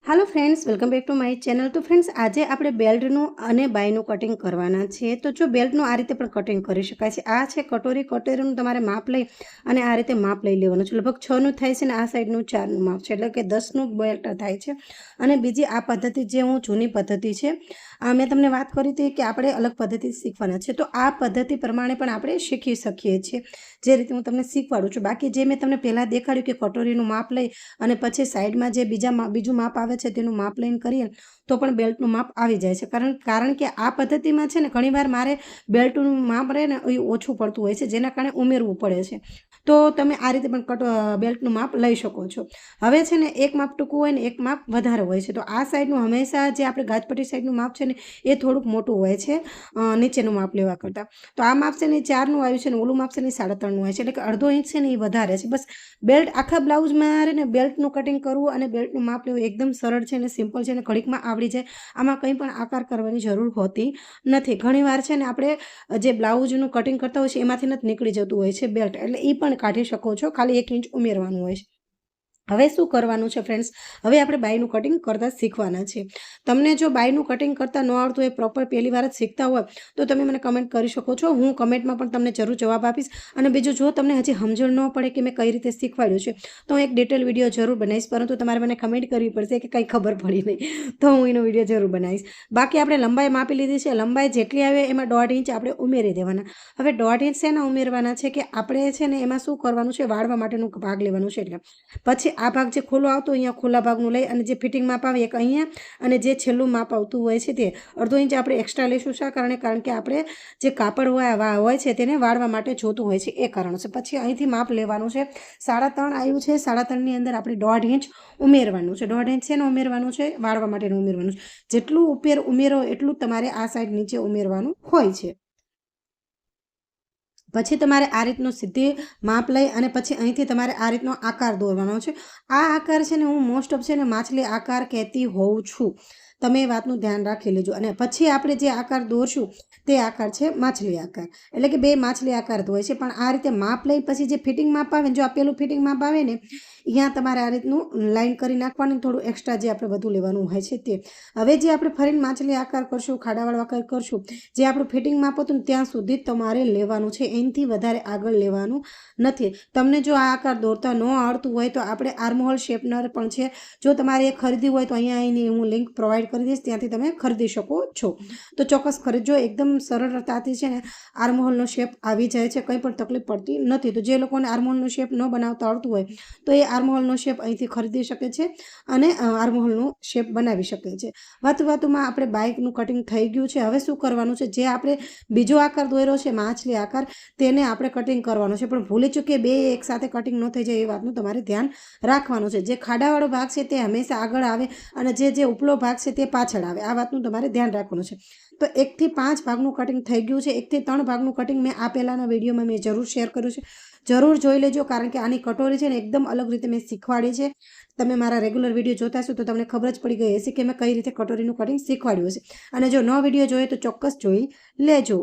Hello friends, welcome back to my channel. तो friends, आज આપણે બેલ્ટનું અને બાયનું કટિંગ કરવાના છે। તો જો બેલ્ટનું આ રીતે પણ કટિંગ કરી શકાય છે। આ છે કટોરી, કટોરીનું તમારે માપ લઈ અને આ રીતે માપ લઈ લેવાનું છે। લગભગ 6 નું થાય છે ને આ સાઈડનું 4 નું માપ છે, એટલે કે 10 નું બેલ્ટ થાય છે। અને બીજી આ પદ્ધતિ જે હું જૂની પદ્ધતિ છે, મેં તમને વાત કરી હતી કે આપણે અલગ પદ્ધતિ શીખવાના છે, તો આ પદ્ધતિ પ્રમાણે પણ આપણે શીખી શકીએ છીએ, જે રીતે હું તમને શીખવાડું છું। બાકી જે મેં તમને પહેલાં દેખાડ્યું કે કટોરીનું માપ લઈ અને પછી સાઈડમાં જે બીજું માપ આવે છે તેનું માપ લઈને કરીએ તો પણ બેલ્ટનું માપ આવી જાય છે। કારણ કે આ પદ્ધતિમાં છે ને ઘણીવાર મારે બેલ્ટનું માપ રહે ને એ ઓછું પડતું હોય છે, જેના કારણે ઉમેરવું પડે છે। તો તમે આ રીતે પણ બેલ્ટનું માપ લઈ શકો છો। હવે છે ને એક માપ ટૂંકું હોય ને એક માપ વધારે હોય છે, તો આ સાઈડનું હંમેશા જે આપણે ગાજપટ્ટી સાઈડનું માપ છે ને એ થોડુંક મોટું હોય છે નીચેનું માપ લેવા કરતાં। તો આ માપ છે ને 4નું આવ્યું છે ને ઓલું માપ છે ને 3.5નું હોય છે, એટલે કે અડધો ઇંચ છે ને એ વધારે છે। બસ બેલ્ટ આખા બ્લાઉઝમાં ને બેલ્ટનું કટિંગ કરવું અને બેલ્ટનું માપ લેવું એકદમ સરળ છે અને સિમ્પલ છે અને ઘડીકમાં આવડી જાય। આમાં કંઈ પણ આકાર કરવાની જરૂર હોતી નથી। ઘણીવાર છે ને આપણે જે બ્લાઉઝનું કટિંગ કરતા હોય છે એમાંથી જ નીકળી જતું હોય છે બેલ્ટ, એટલે એ પણ કાઢી શકો છો, ખાલી 1 ઇંચ ઉમેરવાનું હોય છે। હવે શું કરવાનું છે ફ્રેન્ડ્સ, હવે આપણે બાયનું કટિંગ કરતાં શીખવાના છે। તમને જો બાયનું કટિંગ કરતાં ન આવડતું હોય, પ્રોપર પહેલી વાર જ શીખતા હોય તો તમે મને કમેન્ટ કરી શકો છો। હું કમેન્ટમાં પણ તમને જરૂર જવાબ આપીશ। અને બીજું, જો તમને હજી સમજણ ન પડે કે મેં કઈ રીતે શીખવાડ્યું છે તો હું એક ડિટેલ વિડીયો જરૂર બનાવીશ, પરંતુ તમારે મને કમેન્ટ કરવી પડશે કે કંઈ ખબર પડી નહીં, તો હું એનો વિડીયો જરૂર બનાવીશ। બાકી આપણે લંબાઈ માપી લીધી છે, લંબાઈ જેટલી આવે એમાં 1.5 ઇંચ આપણે ઉમેરી દેવાના। હવે 1.5 ઇંચ શેના ઉમેરવાના છે કે આપણે છે ને એમાં શું કરવાનું છે, વાળવા માટેનું ભાગ લેવાનું છે। એટલે પછી આ ભાગ જે ખુલ્લો આવતો અહીંયા ખુલ્લા ભાગનું લઈ અને જે ફિટિંગ માપ આવે એક અહીંયા અને જે છેલ્લું માપ આવતું હોય છે તે અડધો ઇંચ આપણે એક્સ્ટ્રા લઈશું। શા કારણે? કારણ કે આપણે જે કાપડ હોય છે તેને વાળવા માટે જોતું હોય છે, એ કારણોસર। પછી અહીંથી માપ લેવાનું છે, 3.5 આવ્યું છે, 3.5ની અંદર આપણે 1.5 ઇંચ ઉમેરવાનું છે। 1.5 ઇંચ શેનું ઉમેરવાનું છે? વાળવા માટેનું ઉમેરવાનું છે। જેટલું ઉમેરો એટલું તમારે આ સાઈડ નીચે ઉમેરવાનું હોય છે। પછી તમારે આ રીતનું સીધી માપ લઈ અને પછી અહીંથી તમારે આ રીતનો આકાર દોરવાનો છે। આ આકાર છે ને હું મોસ્ટ ઓફ છે ને માછલી આકાર કહેતી હોઉં છું, તમે એ વાતનું ધ્યાન રાખી લેજો। અને પછી આપણે જે આકાર દોરશું તે આકાર છે માછલી આકાર, એટલે કે 2 માછલી આકાર હોય છે। પણ આ રીતે માપ લઈ પછી જે ફિટિંગ માપ આવે ને, જો આ પેલું ફિટિંગ માપ આવે ને અહીંયા તમારે આ રીતનું લાઈન કરી નાખવાનું, થોડું એક્સ્ટ્રા જે આપણે બધું લેવાનું હોય છે તે। હવે જે આપણે ફરીને માછલી આકાર કરશું, ખાડાવાળો આકાર કરશું, જે આપણું ફિટિંગ માપ હતું ને ત્યાં સુધી તમારે લેવાનું છે, એનાથી વધારે આગળ લેવાનું નથી। તમને જો આ આકાર દોરતા ન આવડતું હોય તો આપણે આર્મહોલ શેપનર પણ છે, જો તમારે એ ખરીદવું હોય તો અહીંયા એની હું લિંક પ્રોવાઈડ કરી દઈશ, ત્યાંથી તમે ખરીદી શકો છો। તો ચોક્કસ ખરીદજો, એકદમ સરળતાથી છે ને આર્મહોલનો શેપ આવી જાય છે, કંઈ પણ તકલીફ પડતી નથી। તો જે લોકોને આર્મહોલનો શેપ ન બનાવતા આવડતું હોય તો એ આર્મહોલનો શેપ અહીંથી ખરીદી શકે છે અને આર્મહોલનો શેપ બનાવી શકે છે। વાતુમાં આપણે બાઇકનું કટિંગ થઈ ગયું છે। હવે શું કરવાનું છે, જે આપણે બીજો આકાર દોર્યો છે માછલી આકાર, તેને આપણે કટિંગ કરવાનો છે, પણ ભૂલી ચૂકે 2 એકસાથે કટિંગ ન થઈ જાય એ વાતનું તમારે ધ્યાન રાખવાનું છે। જે ખાડાવાળો ભાગ છે તે હંમેશા આગળ આવે અને જે ઉપલો ભાગ છે તે પાછળ આવે, આ વાતનું તમારે ધ્યાન રાખવાનું છે। તો 1 થી 5 ભાગનું કટિંગ થઈ ગયું છે। 1 થી 3 ભાગનું કટિંગ મેં આ પહેલાંના વિડીયોમાં મેં જરૂર શેર કર્યું છે, જરૂર જોઈ લેજો, કારણ કે આની કટોરી છે ને એકદમ અલગ રીતે મેં શીખવાડી છે। તમે મારા રેગ્યુલર વિડીયો જોતા હશો તો તમને ખબર જ પડી ગઈ હશે કે મેં કઈ રીતે કટોરીનું કટિંગ શીખવાડ્યું હશે, અને જો ન વિડીયો જોઈએ તો ચોક્કસ જોઈ લેજો।